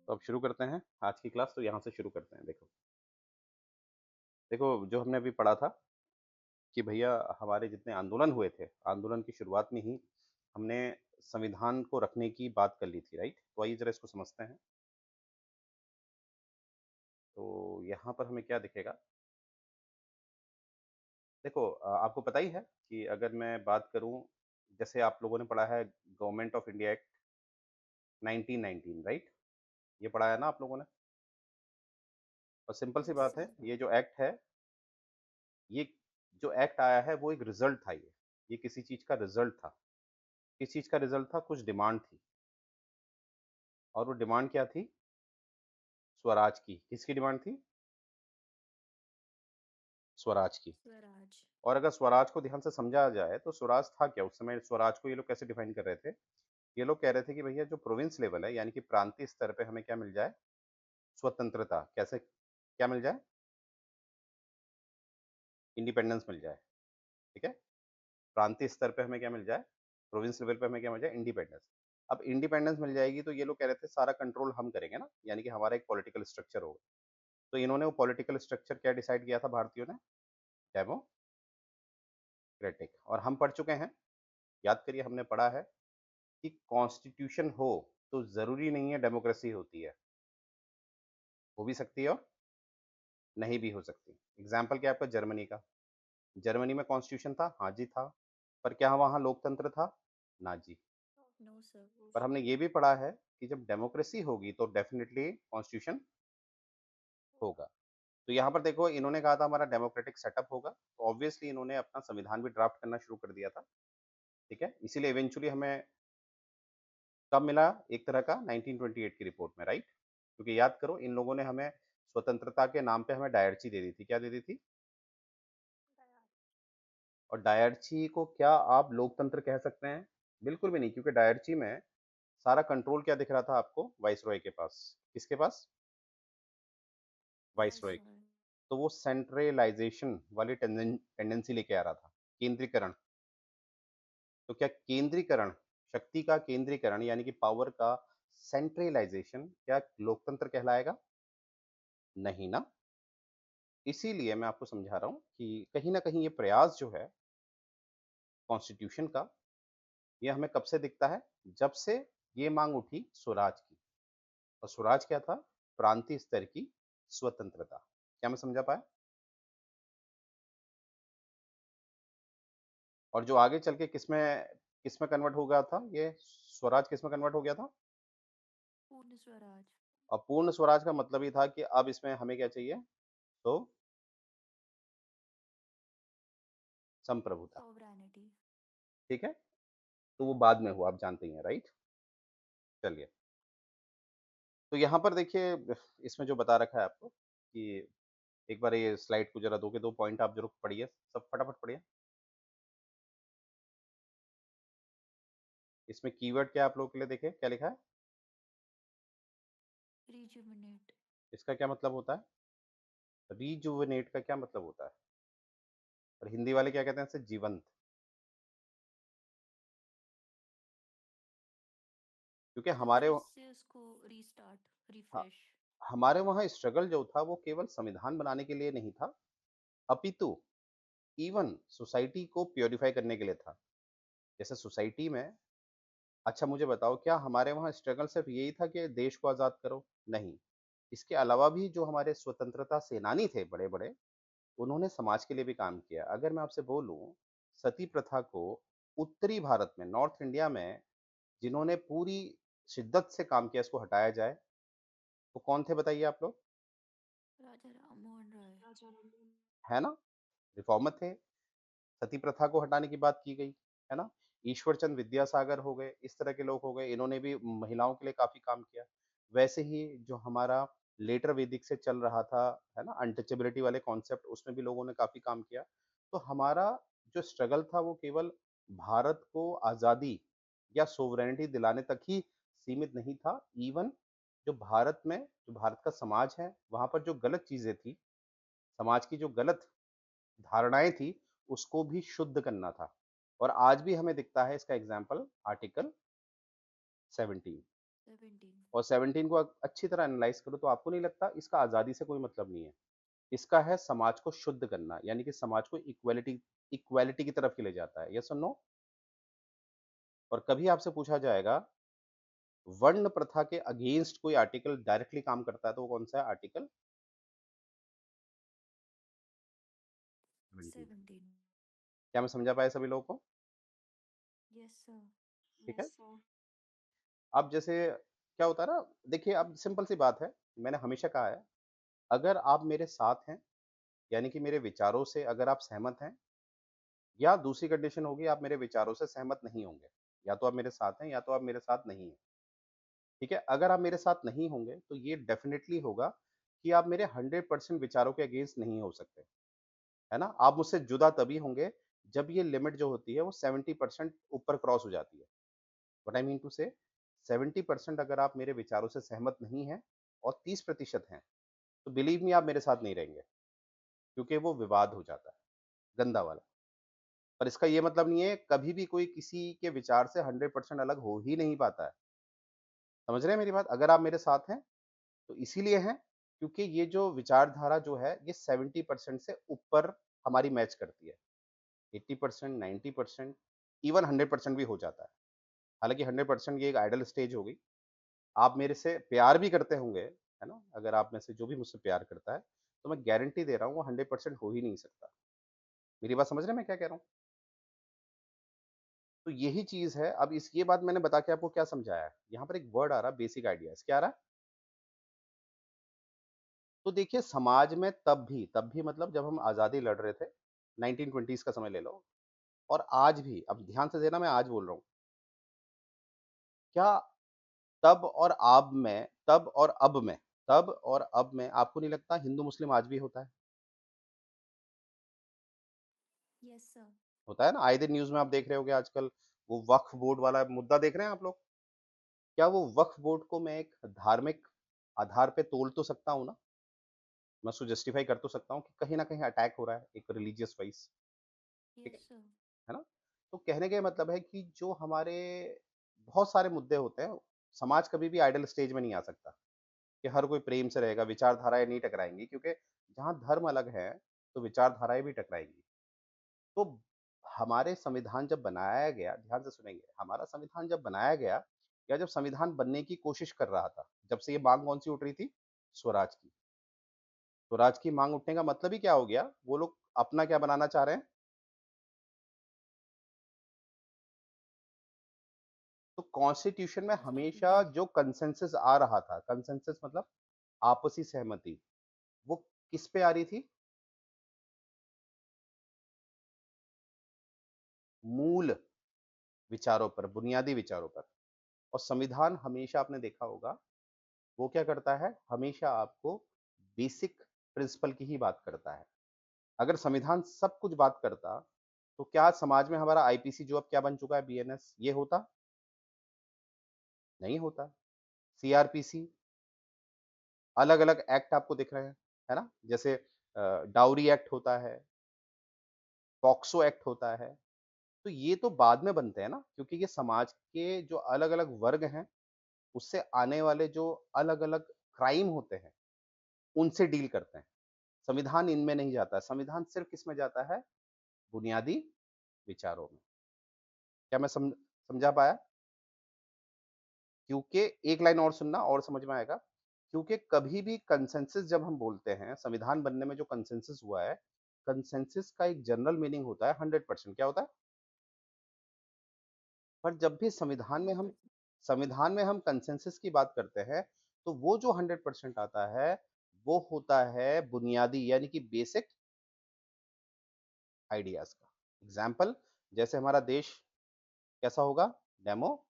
तो अब शुरू करते हैं आज की क्लास। तो यहाँ से शुरू करते हैं। देखो देखो जो हमने अभी पढ़ा था कि भैया हमारे जितने आंदोलन हुए थे, आंदोलन की शुरुआत में ही हमने संविधान को रखने की बात कर ली थी, राइट? तो आइए जरा इसको समझते हैं। तो यहाँ पर हमें क्या दिखेगा? देखो आपको पता ही है कि अगर मैं बात करूँ, जैसे आप लोगों ने पढ़ा है government of India act 1919, right? ये पढ़ा है ना आप लोगों ने? और सिंपल सी यस बात है, सर। ये जो एक्ट है, ये जो एक्ट आया है वो एक रिजल्ट था। ये किसी चीज का रिजल्ट था। किस चीज का रिजल्ट था? कुछ डिमांड थी। और वो डिमांड क्या थी? स्वराज की। किसकी डिमांड थी? स्वराज की। स्वराज। और अगर स्वराज को ध्यान से समझा जाए तो स्वराज था क्या उस समय? स्वराज को ये लोग कैसे डिफाइन कर रहे थे? ये लोग कह रहे थे कि भैया जो प्रोविंस लेवल है, यानी कि प्रांतीय स्तर पे हमें क्या मिल जाए? स्वतंत्रता। कैसे क्या मिल जाए? इंडिपेंडेंस मिल जाए। ठीक है। प्रांतीय स्तर पे हमें क्या मिल जाए? प्रोविंस लेवल पे हमें क्या मिल जाए? इंडिपेंडेंस। अब इंडिपेंडेंस मिल जाएगी तो ये लोग कह रहे थे सारा कंट्रोल हम करेंगे ना, यानी कि हमारा एक पॉलिटिकल स्ट्रक्चर होगा। तो इन्होंने वो पॉलिटिकल स्ट्रक्चर क्या डिसाइड किया था भारतीयों ने? डेमोक्रेटिक। और हम पढ़ चुके हैं, याद करिए हमने पढ़ा है कि कॉन्स्टिट्यूशन हो तो जरूरी नहीं है डेमोक्रेसी होती है। हो भी सकती है और नहीं भी हो सकती। एग्जाम्पल क्या है आपका? जर्मनी का। जर्मनी में कॉन्स्टिट्यूशन था, हाँ जी था। पर क्या वहाँ लोकतंत्र था? ना जी। No sir. पर हमने ये भी पढ़ा है कि जब डेमोक्रेसी होगी तो डेफिनेटली कॉन्स्टिट्यूशन होगा। तो यहाँ पर देखो इन्होंने कहा था हमारा डेमोक्रेटिक सेटअप होगा, तो ऑब्वियसली इन्होंने अपना संविधान भी ड्राफ्ट करना शुरू कर दिया था। ठीक है। इसीलिए इवेंचुअली हमें कब मिला? एक तरह का 1928 की रिपोर्ट में, राइट? क्योंकि याद करो इन लोगों ने हमें स्वतंत्रता के नाम पे हमें डायरची दे दी थी। क्या दे दी थी? और डायरची को क्या आप लोकतंत्र कह सकते हैं? बिल्कुल भी नहीं, क्योंकि डायरची में सारा कंट्रोल क्या दिख रहा था आपको? वाइसरॉय के पास। किसके पास? वाइसरॉय। वाइसरॉय। तो वो सेंट्रलाइजेशन वाली टेंडेंसी लेके आ रहा था, केंद्रीकरण। तो क्या केंद्रीकरण, शक्ति का केंद्रीकरण यानी कि पावर का सेंट्रलाइजेशन क्या लोकतंत्र कहलाएगा? नहीं ना। इसीलिए मैं आपको समझा रहा हूँ कि कहीं ना कहीं ये प्रयास जो है कॉन्स्टिट्यूशन का, ये हमें कब से दिखता है? जब से ये मांग उठी स्वराज की। और स्वराज क्या था? प्रांतीय स्तर की स्वतंत्रता। क्या मैं समझा पाया? और जो आगे चल के किसमें किसमें कन्वर्ट हो गया था ये स्वराज? किसमें कन्वर्ट हो गया था? पूर्ण स्वराज। और पूर्ण स्वराज का मतलब ही था कि अब इसमें हमें क्या चाहिए? तो संप्रभुता। सॉवरेनिटी। ठीक है। तो वो बाद में हुआ, आप जानते ही हैं, राइट? चलिए। तो यहाँ पर देखिए, इसमें जो बता रखा है आपको कि एक बार ये स्लाइड को जरा 2 के 2 पॉइंट आप जरूर पढ़िए, सब फटाफट पढ़िए। इसमें कीवर्ड क्या आप लोगों के लिए देखे, क्या लिखा है? रिजुविनेट। इसका क्या मतलब होता है? रिजुविनेट का क्या मतलब होता है? और हिंदी वाले क्या कहते हैं इसे? जीवंत। क्योंकि मतलब हमारे फिर से उसको रीस्टार्ट, हाँ, रिफ्रेश। हमारे वहाँ स्ट्रगल जो था वो केवल संविधान बनाने के लिए नहीं था, अपितु इवन सोसाइटी को प्योरीफाई करने के लिए था। जैसे सोसाइटी में, अच्छा मुझे बताओ, क्या हमारे वहाँ स्ट्रगल सिर्फ यही था कि देश को आज़ाद करो? नहीं। इसके अलावा भी जो हमारे स्वतंत्रता सेनानी थे बड़े बड़े, उन्होंने समाज के लिए भी काम किया। अगर मैं आपसे बोलूं, सती प्रथा को उत्तरी भारत में, नॉर्थ इंडिया में जिन्होंने पूरी शिद्दत से काम किया इसको हटाया जाए, वो कौन थे बताइए आप लोग? राजा राम मोहन राय। है ना? रिफॉर्मर थे। सती प्रथा को हटाने की बात की गई, है ना? ईश्वर चंद विद्यासागर हो गए, इस तरह के लोग हो गए, इन्होंने भी महिलाओं के लिए काफी काम किया। वैसे ही जो हमारा लेटर वैदिक से चल रहा था, है ना, अनटचेबिलिटी वाले कॉन्सेप्ट, उसमें भी लोगों ने काफी काम किया। तो हमारा जो स्ट्रगल था वो केवल भारत को आजादी या सोवरेनिटी दिलाने तक ही सीमित नहीं था। इवन जो भारत में, जो भारत का समाज है, वहां पर जो गलत चीजें थी, समाज की जो गलत धारणाएं थी, उसको भी शुद्ध करना था। और आज भी हमें दिखता है इसका एग्जाम्पल आर्टिकल 17। 17. और 17 को अच्छी तरह एनालाइज़ करो तो आपको नहीं लगता इसका आज़ादी से कोई मतलब नहीं है। इसका है समाज को शुद्ध करना, यानी कि समाज को इक्वालिटी इक्वालिटी की तरफ ही ले जाता है। येस और नो? और कभी आपसे पूछा जाएगा वर्ण प्रथा के अगेंस्ट कोई आर्टिकल डायरेक्टली काम करता है तो वो कौन-सा है आर्टिकल? 17। 17. क्या मैं समझा पाया सभी लोगों को? Yes, sir. ठीक है? अब जैसे क्या होता है ना, देखिए अब सिंपल सी बात है, मैंने हमेशा कहा है, अगर आप मेरे साथ हैं, यानी कि मेरे विचारों से अगर आप सहमत हैं, या दूसरी कंडीशन होगी आप मेरे विचारों से सहमत नहीं होंगे। या तो आप मेरे साथ हैं या तो आप मेरे साथ नहीं हैं। ठीक है? अगर आप मेरे साथ नहीं होंगे, तो ये डेफ़िनिटली होगा कि आप मेरे 100% विचारों के अगेंस्ट नहीं हो सकते। है ना? आप मुझसे जुदा तभी होंगे, जब ये लिमिट जो होती है वो 70% ऊपर क्रॉस हो जाती है। व्हाट आई मीन टू से 70% अगर आप मेरे विचारों से सहमत नहीं हैं और 30% हैं, तो बिलीव मी आप मेरे साथ नहीं रहेंगे, क्योंकि वो विवाद हो जाता है, गंदा वाला। पर इसका ये मतलब नहीं है कभी भी कोई किसी के विचार से 100% अलग हो ही नहीं पाता है। समझ रहे हैं मेरी बात? अगर आप मेरे साथ हैं, तो इसीलिए हैं क्योंकि ये जो विचारधारा जो है ये 70% से ऊपर हमारी मैच करती है। 80%, 90%, इवन 100% भी हो जाता है। हालाँकि 100% ये एक आइडल स्टेज हो गई। आप मेरे से प्यार भी करते होंगे, है ना? अगर आप में से जो भी मुझसे प्यार करता है, तो मैं गारंटी दे रहा हूँ वो 100% हो ही नहीं सकता। मेरी बात समझ रहे हैं मैं क्या कह रहा हूँ? तो यही चीज़ है, अब इस ये बात मैंने बता के आपको क्या समझाया है? यहाँ पर एक वर्ड आ रहा है बेसिक आइडियाज़, क्या आ रहा है? तो देखिए समाज में तब भी मतलब जब हम आज़ादी लड़ रहे थे, 1920s का समय ले लो और आज भी, अब ध्यान से देना मैं आज बोल रहा हूँ, क्या तब और अब में आपको नहीं लगता हिंदू-मुस्लिम आज भी होता है? Yes, sir. होता है ना? आए दिन न्यूज़ में आप देख रहे होंगे आजकल, वो वक्फ बोर्ड वाला मुद्दा देख रहे हैं आप लोग? क्या वो वक्फ बोर्ड को मैं एक धार्मिक आधार पे तोल तो सकता हूँ ना? मैं उसको जस्टिफ़ाई कर तो सकता हूँ कि कहीं न कहीं अटैक हो रहा है, एक रिलीजियस वाइज़, ठीक Yes, sir. है ना? तो कहने का ये मतलब है कि जो हमारे बहुत सारे मुद्दे होते हैं, समाज कभी भी आइडल स्टेज में नहीं आ सकता, कि हर कोई प्रेम से रहेगा, विचारधाराएँ नहीं टकराएँगी क्योंकि जहाँ धर्म अलग है, तो विचारधाराएँ भी टकराएँगी। तो हमारे संविधान जब बनाया गया, ध्यान से सुनेंगे, हमारा संविधान जब बनाया गया या जब संविधान बनने की कोशिश कर रहा था, जब से ये माँग कौन-सी उठ रही थी? स्वराज की। स्वराज की माँग उठने का मतलब ही क्या हो गया? वो लोग अपना क्या बनाना चाह रहे हैं? तो कॉन्स्टिट्यूशन में हमेशा Republic. जो कंसेंसस आ रहा था, कंसेंसस मतलब आपसी सहमति, वो किस पे आ रही थी? मूल विचारों पर, बुनियादी विचारों पर। और संविधान हमेशा आपने देखा होगा, वो क्या करता है? हमेशा आपको बेसिक प्रिंसिपल की ही बात करता है। अगर संविधान सब कुछ बात करता, तो क्या आज समाज में हमारा आईपीसी जो अब क्या बन चुका है बीएनएस, ये होता? नहीं होता। सीआरपीसी, अलग-अलग एक्ट आपको दिख रहे हैं, है ना? जैसे डाउरी एक्ट होता है, पॉक्सो एक्ट होता है, तो ये तो बाद में बनते हैं ना, क्योंकि ये समाज के जो अलग-अलग वर्ग हैं, उससे आने वाले जो अलग-अलग क्राइम होते हैं, उनसे डील करते हैं। संविधान इनमें नहीं जाता है, संविधान सिर्फ़ किसमें जाता है? बुनियादी विचारों में। क्या मैं समझा पाया? क्योंकि एक लाइन और सुनना और समझ में आएगा, क्योंकि कभी भी कंसेंसस जब हम बोलते हैं, संविधान बनने में जो कंसेंसस हुआ है, कंसेंसस का एक जनरल मीनिंग होता है 100%, क्या होता है? पर जब भी 100%. संविधान में हम कंसेंसस की बात करते हैं, तो वो जो 100% आता है, वो होता है बुनियादी यानी कि बेसिक आइडियाज़ का। एग्ज़ाम्पल, जैसे हमारा देश कैसा होगा? डेमोक्रेटिक।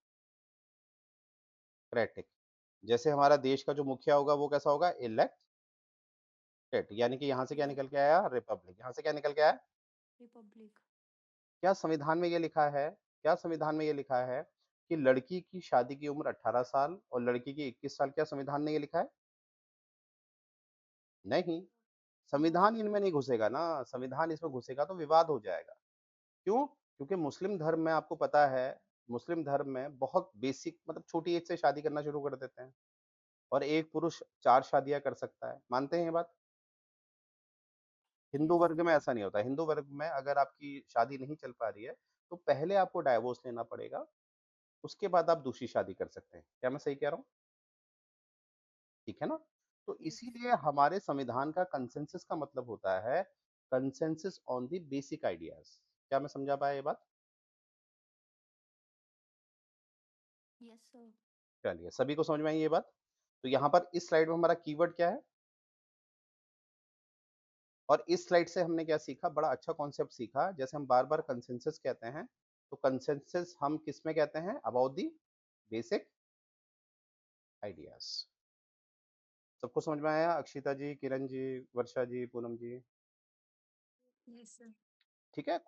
जैसे हमारा देश का जो मुखिया होगा वो कैसा होगा? इलेक्टेड, यानी कि यहाँ से क्या निकल के Elect. आया? रिपब्लिक। यहाँ से क्या निकल के आया? Republic. क्या संविधान में ये लिखा है कि लड़की की शादी की उम्र 18 साल और लड़की की 21 साल, क्या संविधान ने ये लिखा है? नहीं। No, संविधान sir. इनमें नहीं घुसेगा ना, संविधान इसमें घुसेगा तो विवाद हो जाएगा। क्यों? क्योंकि मुस्लिम धर्म में आपको पता है, मुस्लिम धर्म में बहुत बेसिक मतलब छोटी एज से शादी करना शुरू कर देते हैं और एक पुरुष 4 शादियाँ कर सकता है। मानते हैं ये बात? हिंदू यस वर्ग में ऐसा नहीं होता। हिंदू वर्ग में अगर आपकी शादी नहीं चल पा रही है, तो पहले आपको डाइवोर्स लेना पड़ेगा, उसके बाद आप दूसरी शादी कर सकते हैं। क्या मैं सही कह रहा हूँ? ठीक है ना? तो यस इसीलिए हमारे संविधान का कंसेंसस का मतलब होता है, consensus on the basic ideas. क्या मैं समझा पाया ये बात? Yes sir. चलिए, सभी को समझ में आई ये बात? तो यहाँ पर इस स्लाइड में हमारा कीवर्ड क्या है? और इस स्लाइड से हमने क्या सीखा? बड़ा अच्छा कॉन्सेप्ट सीखा, जैसे हम बार-बार कंसेंसस कहते हैं, तो कंसेंसस हम किसमें कहते हैं? About the basic ideas. सबको समझ में आया? अक्षिता जी, किरण जी, वर्षा जी, पूनम जी, यस सर। ठीक है?